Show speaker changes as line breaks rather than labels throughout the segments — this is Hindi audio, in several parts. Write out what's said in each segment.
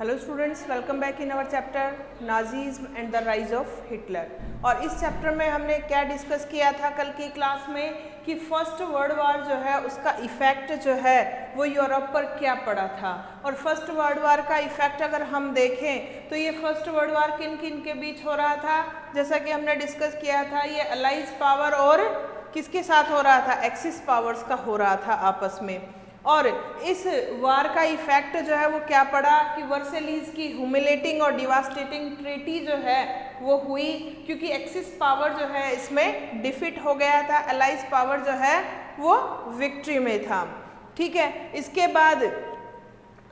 Hello students, welcome back in our chapter Nazism and the rise of Hitler. और इस चैप्टर में हमने क्या डिस्कस किया था कल की क्लास में कि फर्स्ट वर्ल्ड वार जो है उसका इफ़ेक्ट जो है वो यूरोप पर क्या पड़ा था। और फर्स्ट वर्ल्ड वार का इफ़ेक्ट अगर हम देखें तो ये फर्स्ट वर्ल्ड वार किन किन के बीच हो रहा था, जैसा कि हमने डिस्कस किया था ये अलाइज पावर और किसके साथ हो रहा था, एक्सिस पावर्स का हो रहा था आपस में। और इस वार का इफेक्ट जो है वो क्या पड़ा कि वर्सेलीज की ह्यूमिलेटिंग और डिवास्टेटिंग ट्रीटी जो है वो हुई, क्योंकि एक्सिस पावर जो है इसमें डिफीट हो गया था, अलाइज पावर जो है वो विक्ट्री में था। ठीक है, इसके बाद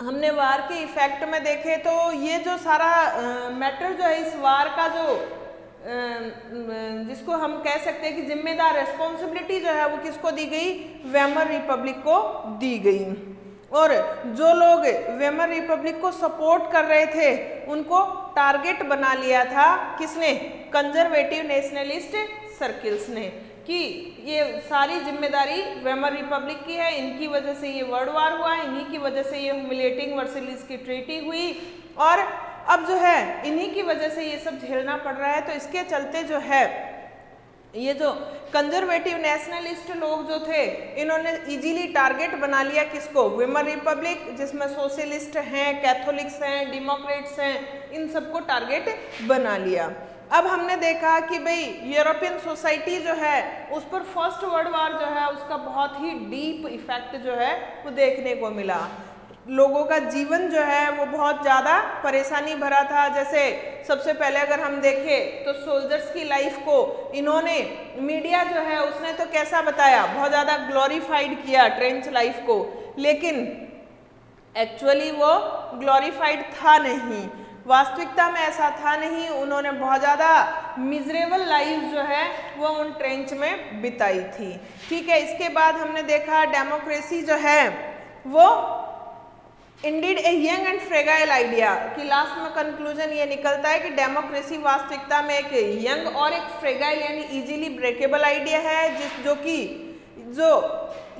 हमने वार के इफेक्ट में देखे तो ये जो सारा मैटर जो है इस वार का जो जिसको हम कह सकते हैं कि जिम्मेदार रिस्पॉन्सिबिलिटी जो है वो किसको दी गई, वेमर रिपब्लिक को दी गई। और जो लोग वेमर रिपब्लिक को सपोर्ट कर रहे थे उनको टारगेट बना लिया था किसने, कंजर्वेटिव नेशनलिस्ट सर्किल्स ने, कि ये सारी जिम्मेदारी वेमर रिपब्लिक की है, इनकी वजह से ये वर्ल्ड वार हुआ, इन्हीं की वजह से ये ह्यूमिलेटिंग वर्सेलिस की ट्रीटी हुई और अब जो है इन्हीं की वजह से ये सब झेलना पड़ रहा है। तो इसके चलते जो है ये जो कंजर्वेटिव नेशनलिस्ट लोग जो थे इन्होंने इजीली टारगेट बना लिया किसको, वेमर रिपब्लिक, जिसमें सोशलिस्ट हैं, कैथोलिक्स हैं, डेमोक्रेट्स हैं, इन सबको टारगेट बना लिया। अब हमने देखा कि भाई यूरोपियन सोसाइटी जो है उस पर फर्स्ट वर्ल्ड वार जो है उसका बहुत ही डीप इफेक्ट जो है वो देखने को मिला। लोगों का जीवन जो है वो बहुत ज़्यादा परेशानी भरा था। जैसे सबसे पहले अगर हम देखें तो सोल्जर्स की लाइफ को इन्होंने, मीडिया जो है उसने तो कैसा बताया, बहुत ज़्यादा ग्लोरीफाइड किया ट्रेंच लाइफ को, लेकिन एक्चुअली वो ग्लोरीफाइड था नहीं, वास्तविकता में ऐसा था नहीं। उन्होंने बहुत ज़्यादा मिजरेबल लाइफ जो है वो उन ट्रेंच में बिताई थी। ठीक है, इसके बाद हमने देखा डेमोक्रेसी जो है वो Indeed a young and fragile idea, कि लास्ट में कंक्लूजन ये निकलता है कि डेमोक्रेसी वास्तविकता में एक यंग और एक फ्रेगाइल यानी इजीली ब्रेकेबल आइडिया है, जो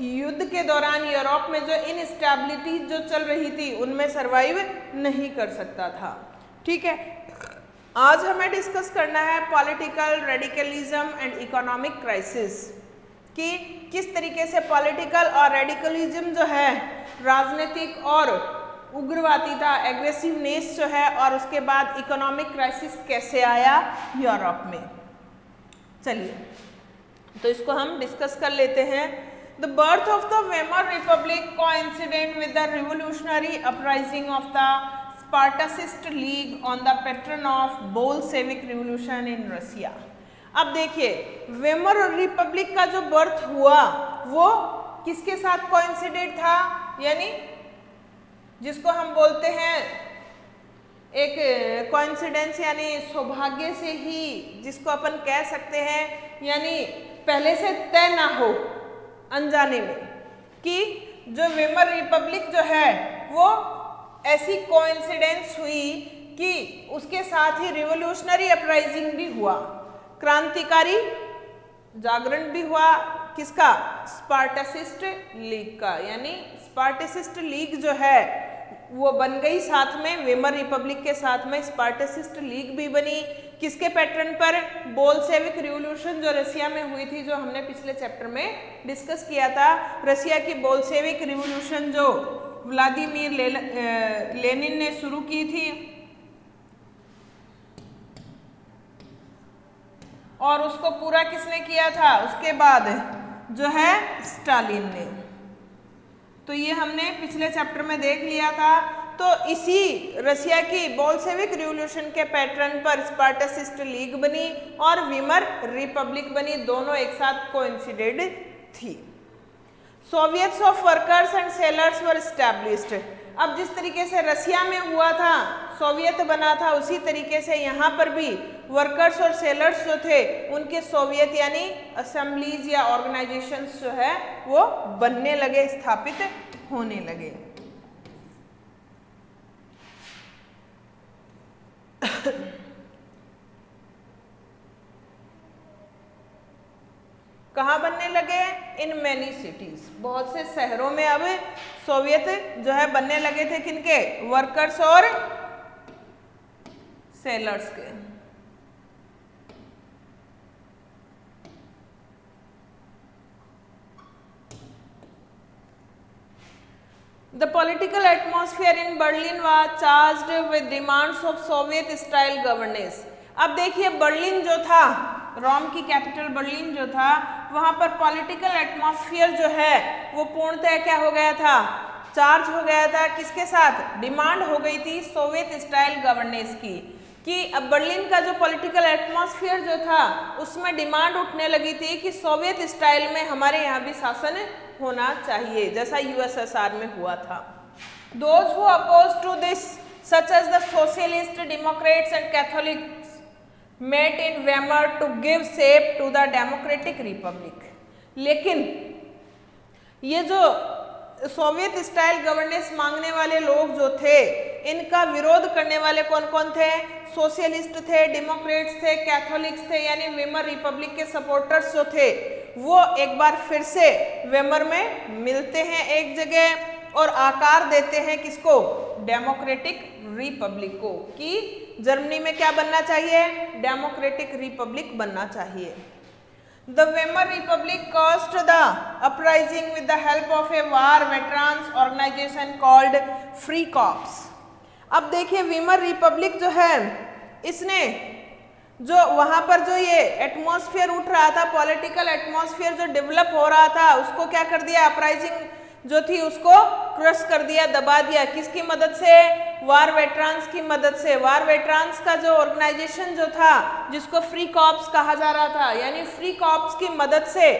युद्ध के दौरान यूरोप में जो इनस्टेबिलिटी जो चल रही थी उनमें सरवाइव नहीं कर सकता था। ठीक है, आज हमें डिस्कस करना है political radicalism and economic crisis, कि किस तरीके से पॉलिटिकल और रेडिकलिज्म जो है राजनीतिक और उग्रवादी था, एग्रेसिवनेस जो है, और उसके बाद इकोनॉमिक क्राइसिस कैसे आया यूरोप में। चलिए तो इसको हम डिस्कस कर लेते हैं। The birth of the Weimar republic coincident with the revolutionary uprising of the Spartacist league on the pattern of Bolshevik revolution in Russia. अब देखिए वेमर रिपब्लिक का जो बर्थ हुआ वो किसके साथ कोइंसिडेंट था, यानी जिसको हम बोलते हैं एक कोइंसिडेंस यानी सौभाग्य से ही, जिसको अपन कह सकते हैं यानी पहले से तय ना हो, अनजाने में, कि जो वेमर रिपब्लिक जो है वो ऐसी कोइंसिडेंस हुई कि उसके साथ ही रिवोल्यूशनरी अपराइजिंग भी हुआ, क्रांतिकारी जागरण भी हुआ, किसका, स्पार्टासिस्ट लीग का, यानी स्पार्टासिस्ट लीग जो है वो बन गई साथ में, वेमर रिपब्लिक के साथ में स्पार्टासिस्ट लीग भी बनी। किसके पैटर्न पर, बोल्शेविक रिवोल्यूशन जो रशिया में हुई थी, जो हमने पिछले चैप्टर में डिस्कस किया था। रशिया की बोल्शेविक रिवोल्यूशन जो व्लादिमीर लेनिन ने शुरू की थी और उसको पूरा किसने किया था, उसके बाद जो है स्टालिन ने। तो ये हमने पिछले चैप्टर में देख लिया था। तो इसी रशिया की बोल्शेविक रिवोल्यूशन के पैटर्न पर स्पार्टासिस्ट लीग बनी और वेमर रिपब्लिक बनी, दोनों एक साथ कोइंसिडेंट थी। Soviets of workers and sellers were established. अब जिस तरीके से रशिया में हुआ था, सोवियत बना था, उसी तरीके से यहाँ पर भी वर्कर्स और सेलर्स जो थे उनके सोवियत यानी असेंबलीज या ऑर्गेनाइजेशंस जो है वो बनने लगे, स्थापित होने लगे। कहाँ बनने लगे, इन मैनी सिटीज, बहुत से शहरों में अब सोवियत जो है बनने लगे थे, किनके, वर्कर्स और सेलर्स के। The political atmosphere in Berlin was charged with demands of Soviet style governance. अब देखिए बर्लिन जो था, रोम की कैपिटल बर्लिन जो था, वहां पर पॉलिटिकल एटमॉस्फेयर जो है वो पूर्णतः क्या हो गया था, चार्ज हो गया था। किसके साथ? डिमांड हो गई थी सोवियत स्टाइल गवर्नेंस की, कि अब बर्लिन का जो पॉलिटिकल एटमॉस्फेयर जो था उसमें डिमांड उठने लगी थी कि सोवियत स्टाइल में हमारे यहाँ भी शासन होना चाहिए, जैसा यूएसएसआर में हुआ था। Those who opposed to this, such as the socialists, democrats and Catholics, met in Weimar to give shape to the democratic republic. लेकिन ये जो सोवियत स्टाइल गवर्नेंस मांगने वाले लोग जो थे, इनका विरोध करने वाले कौन कौन थे? सोशलिस्ट थे, डेमोक्रेट्स थे, कैथोलिक्स थे, यानी वेमर रिपब्लिक के सपोर्टर्स जो थे वो एक बार फिर से वेमर में मिलते हैं एक जगह और आकार देते हैं किसको? डेमोक्रेटिक रिपब्लिक को, कि जर्मनी में क्या बनना चाहिए? डेमोक्रेटिक रिपब्लिक बनना चाहिए। The Weimar Republic caused the uprising with the help of a war veterans organization called Free Corps. अब देखिए वेमर रिपब्लिक जो है, इसने जो वहाँ पर जो ये एटमॉस्फेयर उठ रहा था, पॉलिटिकल एटमॉस्फेयर जो डेवलप हो रहा था, उसको क्या कर दिया? अपराइजिंग जो थी उसको क्रश कर दिया, दबा दिया। किसकी मदद से? वार वेटरान्स की मदद से। वार वेटरान्स का जो ऑर्गेनाइजेशन जो था, जिसको फ्री कॉर्प्स कहा जा रहा था, यानी फ्री कॉर्प्स की मदद से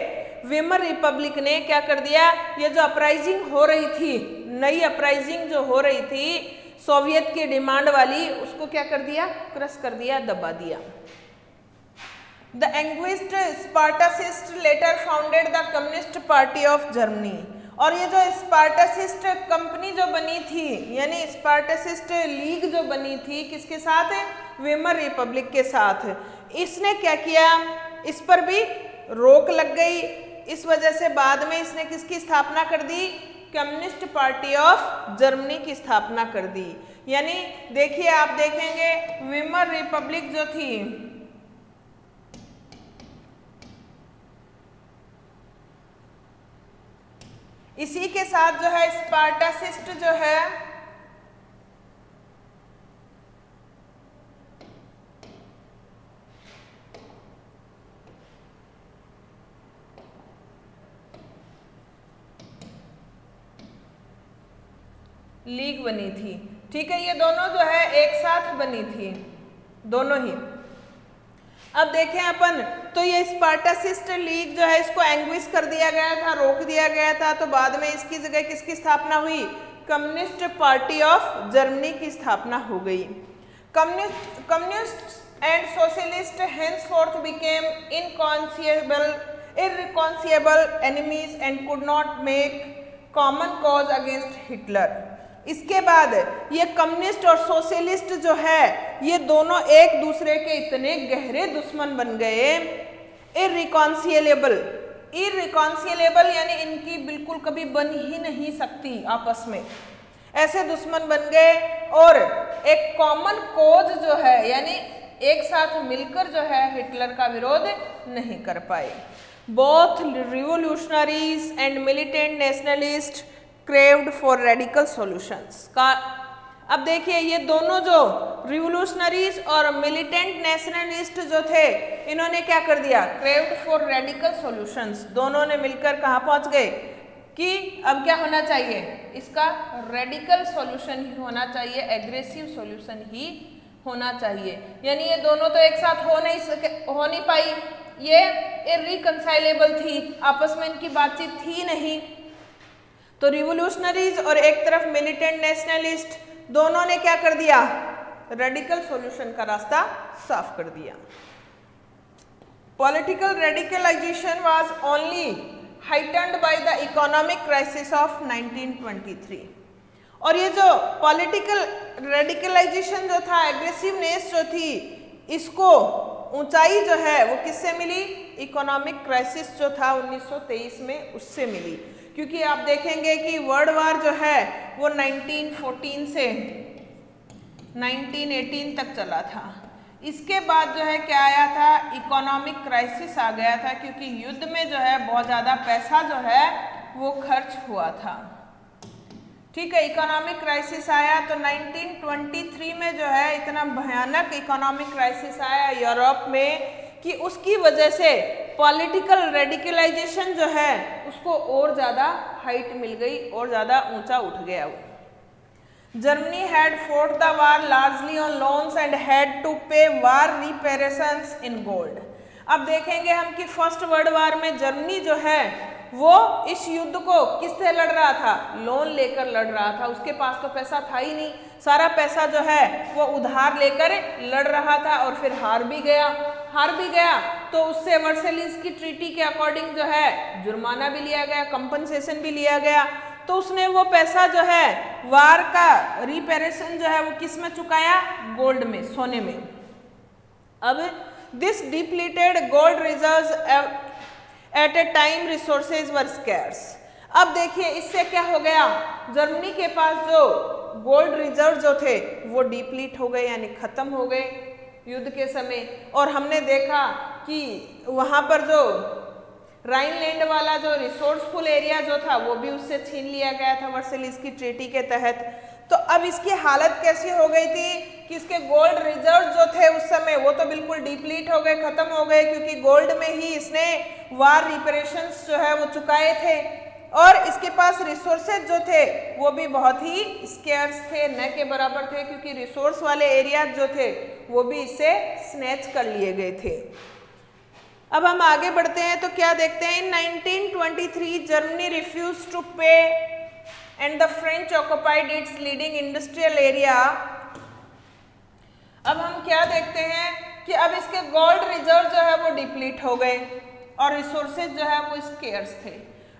वेमर रिपब्लिक ने क्या कर दिया? ये जो अपराइजिंग हो रही थी, नई अपराइजिंग जो हो रही थी सोवियत की डिमांड वाली, उसको क्या कर दिया? क्रश कर दिया, दबा दिया। The anguished Spartacist later founded the Communist Party of Germany. और ये जो स्पार्टासिस्ट कंपनी जो बनी थी, यानी स्पार्टासिस्ट लीग जो बनी थी, किसके साथ? वेमर रिपब्लिक के साथ। इसने क्या किया? इस पर भी रोक लग गई। इस वजह से बाद में इसने किसकी स्थापना कर दी? कम्युनिस्ट पार्टी ऑफ जर्मनी की स्थापना कर दी। यानी देखिए, आप देखेंगे वेमर रिपब्लिक जो थी, इसी के साथ जो है स्पार्टासिस्ट जो है लीग बनी थी। ठीक है, ये दोनों जो है एक साथ बनी थी, दोनों ही। अब देखें अपन, तो ये स्पार्टासिस्ट लीग जो है इसको एंग्विश कर दिया गया था, रोक दिया गया था, तो बाद में इसकी जगह किसकी स्थापना हुई? कम्युनिस्ट पार्टी ऑफ जर्मनी की स्थापना हो गई। Communist and socialist henceforth became irreconcilable enemies and could not make common cause against Hitler. इसके बाद ये कम्युनिस्ट और सोशलिस्ट जो है, ये दोनों एक दूसरे के इतने गहरे दुश्मन बन गए, इररिकॉन्सिलेबल यानी इनकी बिल्कुल कभी बन ही नहीं सकती आपस में, ऐसे दुश्मन बन गए। और एक कॉमन कोज जो है, यानी एक साथ मिलकर जो है हिटलर का विरोध नहीं कर पाए। Both revolutionaries and militant nationalist craved for radical solutions का। अब देखिए, ये दोनों जो रिवोल्यूशनरीज और मिलिटेंट नेशनलिस्ट जो थे, इन्होंने क्या कर दिया? Craved for radical solutions. दोनों ने मिलकर कहाँ पहुंच गए कि अब क्या होना चाहिए? इसका रेडिकल सॉल्यूशन ही होना चाहिए, एग्रेसिव सॉल्यूशन ही होना चाहिए। यानी ये दोनों तो एक साथ हो नहीं पाई, ये इररिकंसाइलेबल थी, आपस में इनकी बातचीत थी नहीं। तो रिवोल्यूशनरीज और एक तरफ मिलिटेंट नेशनलिस्ट, दोनों ने क्या कर दिया? रेडिकल सॉल्यूशन का रास्ता साफ कर दिया। Political radicalisation was only heightened by the economic crisis of 1923। और ये जो पॉलिटिकल रेडिकलाइजेशन जो था, एग्रेसिवनेस जो थी, इसको ऊंचाई जो है वो किससे मिली? इकोनॉमिक क्राइसिस जो था 1923 में, उससे मिली। क्योंकि आप देखेंगे कि वर्ल्ड वार जो है वो 1914 से 1918 तक चला था। इसके बाद जो है क्या आया था, इकोनॉमिक क्राइसिस आ गया था, क्योंकि युद्ध में जो है बहुत ज़्यादा पैसा जो है वो खर्च हुआ था। ठीक है, इकोनॉमिक क्राइसिस आया तो 1923 में जो है इतना भयानक इकोनॉमिक क्राइसिस आया यूरोप में कि उसकी वजह से पॉलिटिकल रेडिकलाइजेशन जो है उसको और ज़्यादा हाइट मिल गई और ज़्यादा ऊंचा उठ गया वो। Germany had fought the war largely on loans and had to pay war reparations in gold. अब देखेंगे हम कि फर्स्ट वर्ल्ड वार में जर्मनी जो है वो इस युद्ध को किससे लड़ रहा था, लोन लेकर लड़ रहा था। उसके पास तो पैसा था ही नहीं, सारा पैसा जो है वो उधार लेकर लड़ रहा था और फिर हार भी गया तो उससे वर्सेलिस की ट्रीटी के अकॉर्डिंग जो है जुर्माना भी लिया गया, कंपनसेशन भी लिया गया। तो उसने वो पैसा जो है वार का रिपेरेशन जो है वो किस में चुकाया, गोल्ड में, सोने में। अब this depleted gold reserves at a time resources were scarce. अब देखिए इससे क्या हो गया, जर्मनी के पास जो गोल्ड रिजर्व जो थे वो डिप्लीट हो गए, यानी खत्म हो गए युद्ध के समय। और हमने देखा कि वहाँ पर जो राइनलैंड वाला जो रिसोर्सफुल एरिया जो था वो भी उससे छीन लिया गया था वर्सेलिस की ट्रीटी के तहत। तो अब इसकी हालत कैसी हो गई थी कि इसके गोल्ड रिजर्व जो थे उस समय वो तो बिल्कुल डिप्लीट हो गए, खत्म हो गए, क्योंकि गोल्ड में ही इसने वार रिपेरेशंस जो है वो चुकाए थे। और इसके पास रिसोर्सेज जो थे वो भी बहुत ही स्केर्स थे, न के बराबर थे, क्योंकि रिसोर्स वाले एरिया जो थे वो भी इससे स्नैच कर लिए गए थे। अब हम आगे बढ़ते हैं तो क्या देखते हैं, इन 1923 Germany refuse to pay and the French occupied its leading industrial area. अब हम क्या देखते हैं कि अब इसके गोल्ड रिजर्व जो है वो डिप्लीट हो गए और रिसोर्सेज जो है वो स्केर्स थे।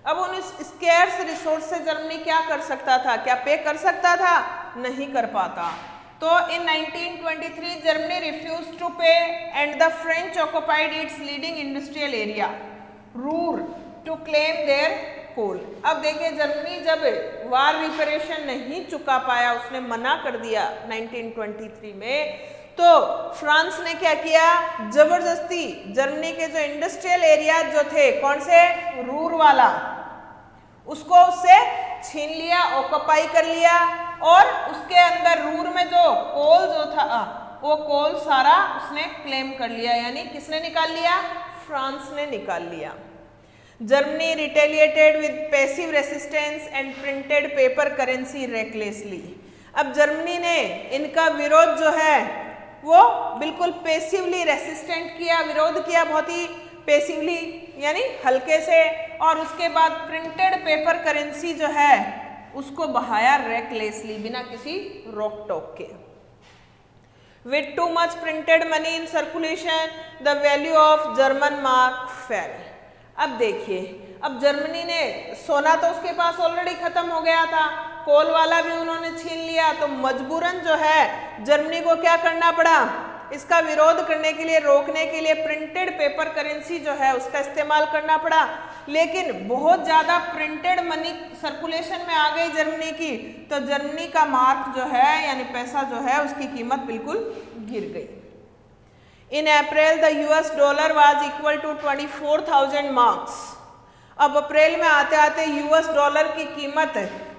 अब उन स्केर्स रिसोर्स से जर्मनी क्या कर सकता था, क्या पे कर सकता था, नहीं कर पाता। तो in 1923 Germany refuse to pay and the French occupied its leading industrial area Ruhr to claim their coal. अब देखिए जर्मनी जब वार रिपेरेशन नहीं चुका पाया, उसने मना कर दिया 1923 में, तो फ्रांस ने क्या किया, जबरदस्ती जर्मनी के जो इंडस्ट्रियल एरिया जो थे, कौन से, रूर वाला, उसको उससे छीन लिया, ऑक्युपाई कर लिया। और उसके अंदर रूर में जो कोल जो था वो कोल सारा उसने क्लेम कर लिया, यानी किसने निकाल लिया, फ्रांस ने निकाल लिया। Germany retaliated with passive resistance and printed paper currency recklessly. अब जर्मनी ने इनका विरोध जो है वो बिल्कुल पैसिवली रेसिस्टेंट किया, विरोध किया बहुत ही पैसिवली, यानी हल्के से। और उसके बाद प्रिंटेड पेपर करेंसी जो है उसको बहाया रेकलेसली, बिना किसी रोक टोक के। With too much printed money in circulation the value of German mark fail. अब देखिए, अब जर्मनी ने, सोना तो उसके पास ऑलरेडी खत्म हो गया था, कोल वाला भी उन्होंने छीन लिया, तो मजबूरन जो है जर्मनी को क्या करना पड़ा, इसका विरोध करने के लिए, रोकने के लिए प्रिंटेड पेपर करेंसी जो है उसका इस्तेमाल करना पड़ा। लेकिन बहुत ज़्यादा प्रिंटेड मनी सर्कुलेशन में आ गई जर्मनी की, तो जर्मनी का मार्क जो है यानी पैसा जो है उसकी कीमत बिल्कुल गिर गई। In April the US dollar was equal to 24,000 marks. अब अप्रैल में आते आते यूएस डॉलर की कीमत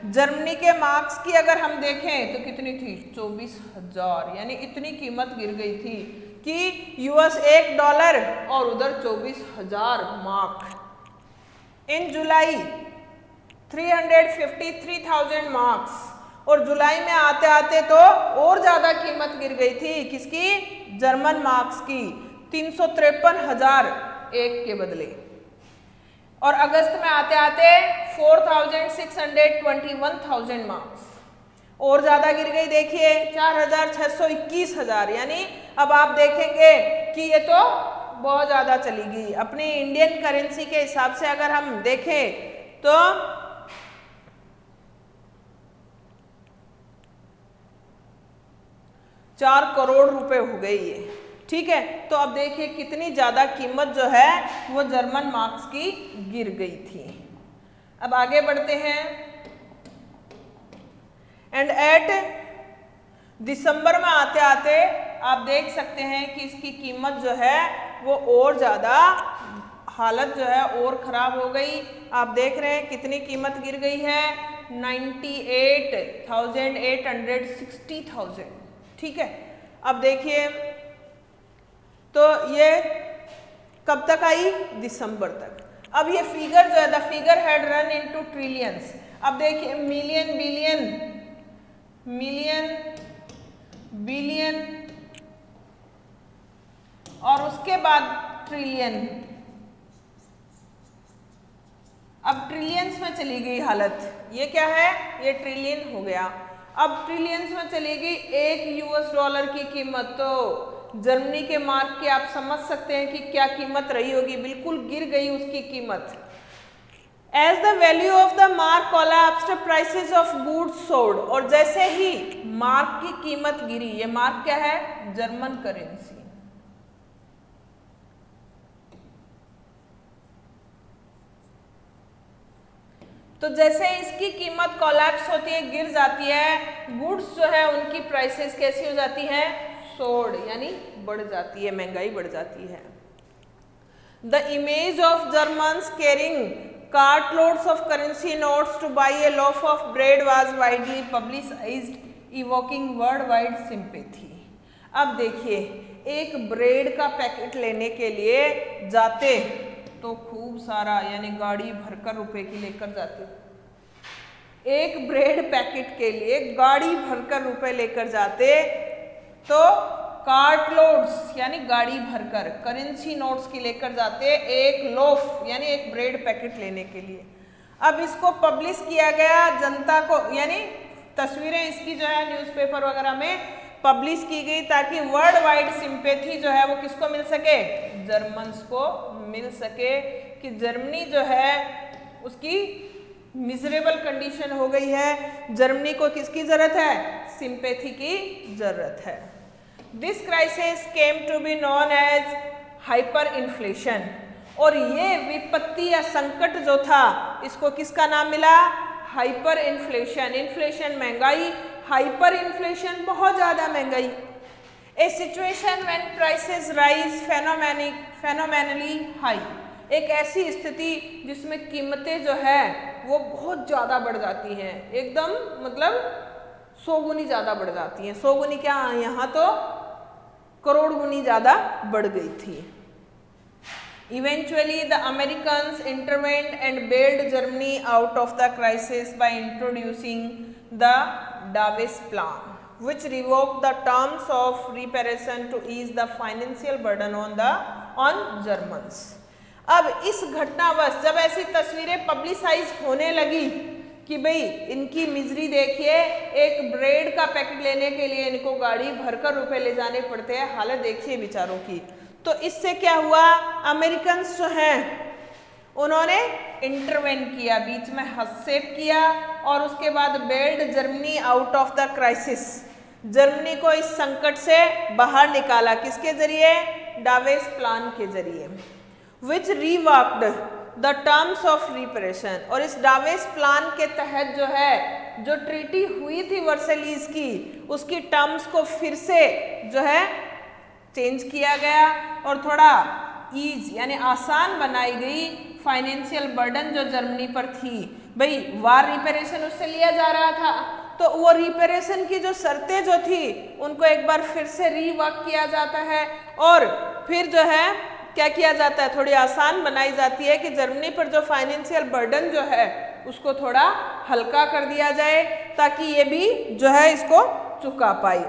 जर्मनी के मार्क्स की अगर हम देखें तो कितनी थी, 24,000, यानी इतनी कीमत गिर गई थी कि यूएस $1 और उधर 24,000 मार्क। इन जुलाई 353,000 मार्क्स, और जुलाई में आते आते तो और ज़्यादा कीमत गिर गई थी, किसकी, जर्मन मार्क्स की, 353,000 एक के बदले। और अगस्त में आते आते 4,621,000 मार्क्स, और ज़्यादा गिर गई, देखिए 4,621,000। यानी अब आप देखेंगे कि ये तो बहुत ज़्यादा चली गई। अपनी इंडियन करेंसी के हिसाब से अगर हम देखें तो 4 करोड़ रुपए हो गई ये, ठीक है। तो अब देखिए कितनी ज़्यादा कीमत जो है वो जर्मन मार्क्स की गिर गई थी। अब आगे बढ़ते हैं। एंड एट दिसंबर में आते आते आप देख सकते हैं कि इसकी कीमत जो है वो और ज़्यादा, हालत जो है और ख़राब हो गई। आप देख रहे हैं कितनी कीमत गिर गई है, 98,860,000। ठीक है, अब देखिए तो ये कब तक आई, दिसंबर तक। अब ये फिगर जो है, the figure had run into trillions. अब देखिए मिलियन, बिलियन, मिलियन, बिलियन और उसके बाद ट्रिलियन। अब ट्रिलियंस में चली गई हालत, ये क्या है, ये ट्रिलियन हो गया। अब ट्रिलियंस में चली गई $1 की कीमत, तो जर्मनी के मार्क की आप समझ सकते हैं कि क्या कीमत रही होगी, बिल्कुल गिर गई उसकी कीमत। As the value of the mark collapsed, prices of goods soared। और जैसे ही मार्क की कीमत गिरी, ये मार्क क्या है, जर्मन करेंसी, तो जैसे इसकी कीमत कोलैप्स होती है, गिर जाती है, गुड्स जो है उनकी प्राइसेस कैसी हो जाती है, सोर्ड, यानी बढ़ जाती है, महंगाई बढ़ जाती है। The image of Germans carrying cartloads of currency notes to buy a loaf of bread was widely publicized, evoking worldwide sympathy। अब देखिए एक ब्रेड का पैकेट लेने के लिए जाते तो खूब सारा, यानी गाड़ी भरकर रुपए की लेकर जाते, एक ब्रेड पैकेट के लिए गाड़ी भरकर रुपए लेकर जाते, तो कार्टलोड्स यानी गाड़ी भरकर करेंसी नोट्स की लेकर जाते एक लोफ यानी एक ब्रेड पैकेट लेने के लिए। अब इसको पब्लिश किया गया जनता को, यानी तस्वीरें इसकी जो है न्यूज़पेपर वगैरह में पब्लिश की गई ताकि वर्ल्ड वाइड सिंपैथी जो है वो किसको मिल सके, जर्मन्स को मिल सके कि जर्मनी जो है उसकी मिजरेबल कंडीशन हो गई है, जर्मनी को किसकी जरूरत है, सिंपैथी की जरूरत है। This crisis came to be known as hyperinflation। और ये विपत्ति या संकट जो था इसको किसका नाम मिला, हाइपर इन्फ्लेशन। इन्फ्लेशन महंगाई, हाइपर इन्फ्लेशन बहुत ज़्यादा महंगाई। A situation when prices rise phenomenally high, एक ऐसी स्थिति जिसमें कीमतें जो है वो बहुत ज़्यादा बढ़ जाती हैं, एकदम मतलब 100 गुनी ज़्यादा बढ़ जाती हैं। 100 गुनी क्या, यहाँ तो करोड़ गुनी ज़्यादा बढ़ गई थी। Eventually the Americans intervened and bailed Germany out of the crisis by introducing the Davos Plan, which revoked the terms of reparation to ease the financial burden on Germans। अब इस घटनावश जब ऐसी तस्वीरें पब्लिसाइज होने लगी कि भाई इनकी मिजरी देखिए, एक ब्रेड का पैकेट लेने के लिए इनको गाड़ी भरकर रुपए ले जाने पड़ते हैं, हालत देखिए बेचारों की। तो इससे क्या हुआ, अमेरिकन्स जो हैं उन्होंने इंटरवेन किया, बीच में हस्तक्षेप किया और उसके बाद bailed Germany out of the crisis, Germany को इस संकट से बाहर निकाला, किसके जरिए, डावेस प्लान के जरिए। विच रीवर्क्ड द टर्म्स ऑफ रिपेरेशन। और इस डावेस प्लान के तहत जो है, जो ट्रीटी हुई थी वर्सेलीज की, उसकी टर्म्स को फिर से जो है चेंज किया गया और थोड़ा ईज यानी आसान बनाई गई फाइनेंशियल बर्डन जो जर्मनी पर थी। भाई वार रिपेरेशन उससे लिया जा रहा था, तो वो रिपेरेशन की जो शर्तें जो थी उनको एक बार फिर से रीवर्क किया जाता है और फिर जो है क्या किया जाता है, थोड़ी आसान बनाई जाती है कि जर्मनी पर जो फाइनेंशियल बर्डन जो है उसको थोड़ा हल्का कर दिया जाए ताकि ये भी जो है इसको चुका पाए।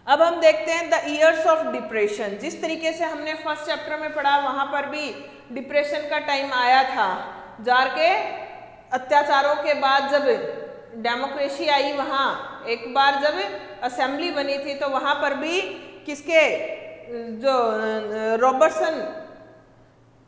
अब हम देखते हैं द ईयर्स ऑफ डिप्रेशन। जिस तरीके से हमने फर्स्ट चैप्टर में पढ़ा वहाँ पर भी डिप्रेशन का टाइम आया था, जार के अत्याचारों के बाद जब डेमोक्रेसी आई, वहाँ एक बार जब असेंबली बनी थी तो वहाँ पर भी किसके जो रॉबर्टसन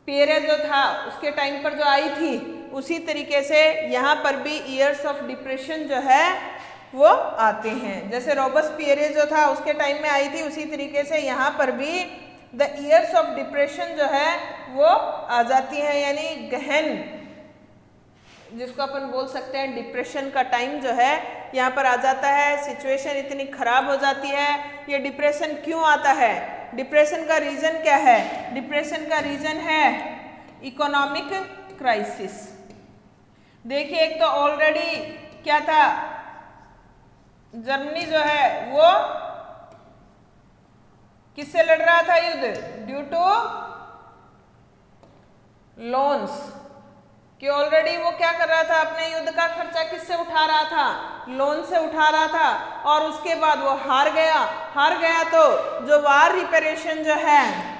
पियरे जो था उसके टाइम पर जो आई थी, उसी तरीके से यहाँ पर भी ईयर्स ऑफ डिप्रेशन जो है वो आते हैं। जैसे रॉबर्टसपियरे जो था उसके टाइम में आई थी, उसी तरीके से यहाँ पर भी द ईयर्स ऑफ डिप्रेशन जो है वो आ जाती है, यानी गहन जिसको अपन बोल सकते हैं डिप्रेशन का टाइम जो है यहाँ पर आ जाता है, सिचुएशन इतनी खराब हो जाती है। ये डिप्रेशन क्यों आता है? डिप्रेशन का रीजन क्या है? डिप्रेशन का रीजन है इकोनॉमिक क्राइसिस। देखिए, एक तो ऑलरेडी क्या था, जर्मनी जो है वो किससे लड़ रहा था युद्ध? ड्यू टू लोन्स, कि ऑलरेडी वो क्या कर रहा था, अपने युद्ध का खर्चा किससे उठा रहा था? लोन से उठा रहा था। और उसके बाद वो हार गया तो जो वार रिपेरेशन जो है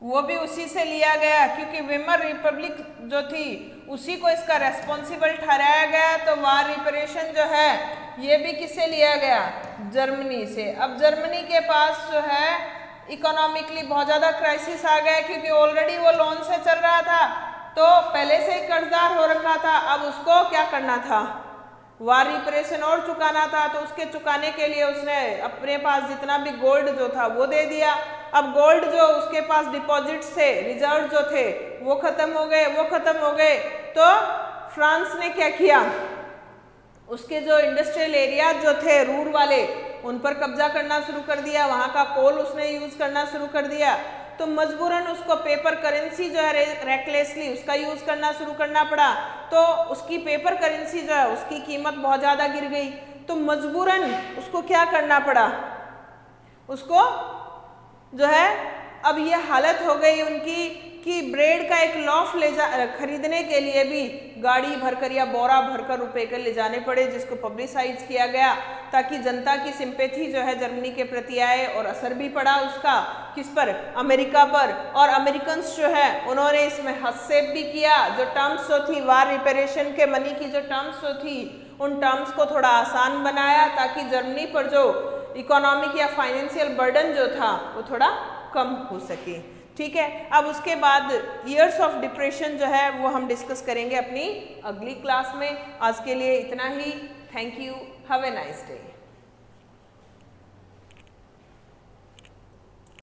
वो भी उसी से लिया गया, क्योंकि वेमर रिपब्लिक जो थी उसी को इसका रेस्पॉन्सिबल ठहराया गया। तो वार रिपेरेशन जो है ये भी किससे लिया गया? जर्मनी से। अब जर्मनी के पास जो है इकोनॉमिकली बहुत ज़्यादा क्राइसिस आ गया, क्योंकि ऑलरेडी वो लोन से चल रहा था, तो पहले से ही कर्जदार हो रखा था। अब उसको क्या करना था? वार रिपेरेशन और चुकाना था। तो उसके चुकाने के लिए उसने अपने पास जितना भी गोल्ड जो था वो दे दिया। अब गोल्ड जो उसके पास डिपॉजिट से रिजर्व जो थे वो खत्म हो गए। तो फ्रांस ने क्या किया? उसके जो इंडस्ट्रियल एरिया जो थे रूर वाले, उन पर कब्जा करना शुरू कर दिया। वहाँ का कोल उसने यूज करना शुरू कर दिया। तो मजबूरन उसको पेपर करेंसी जो है रेकलेसली उसका यूज करना शुरू करना पड़ा। तो उसकी पेपर करेंसी जो है उसकी कीमत बहुत ज़्यादा गिर गई। तो मजबूरन उसको क्या करना पड़ा? उसको जो है अब ये हालत हो गई उनकी कि ब्रेड का एक लॉफ खरीदने के लिए भी गाड़ी भरकर या बोरा भरकर रुपए के ले जाने पड़े, जिसको पब्लिसाइज किया गया ताकि जनता की सिंपैथी जो है जर्मनी के प्रति आए। और असर भी पड़ा उसका किस पर? अमेरिका पर। और अमेरिकन्स जो है उन्होंने इसमें हस्तक्षेप भी किया। जो टर्म्स जो थी वार रिपेरेशन के मनी की जो टर्म्स जो थी उन टर्म्स को थोड़ा आसान बनाया, ताकि जर्मनी पर जो इकोनॉमिक या फाइनेंशियल बर्डन जो था वो थोड़ा कम हो सके। ठीक है, अब उसके बाद ईयर्स ऑफ डिप्रेशन जो है वो हम डिस्कस करेंगे अपनी अगली क्लास में। आज के लिए इतना ही। Thank you, have a nice day.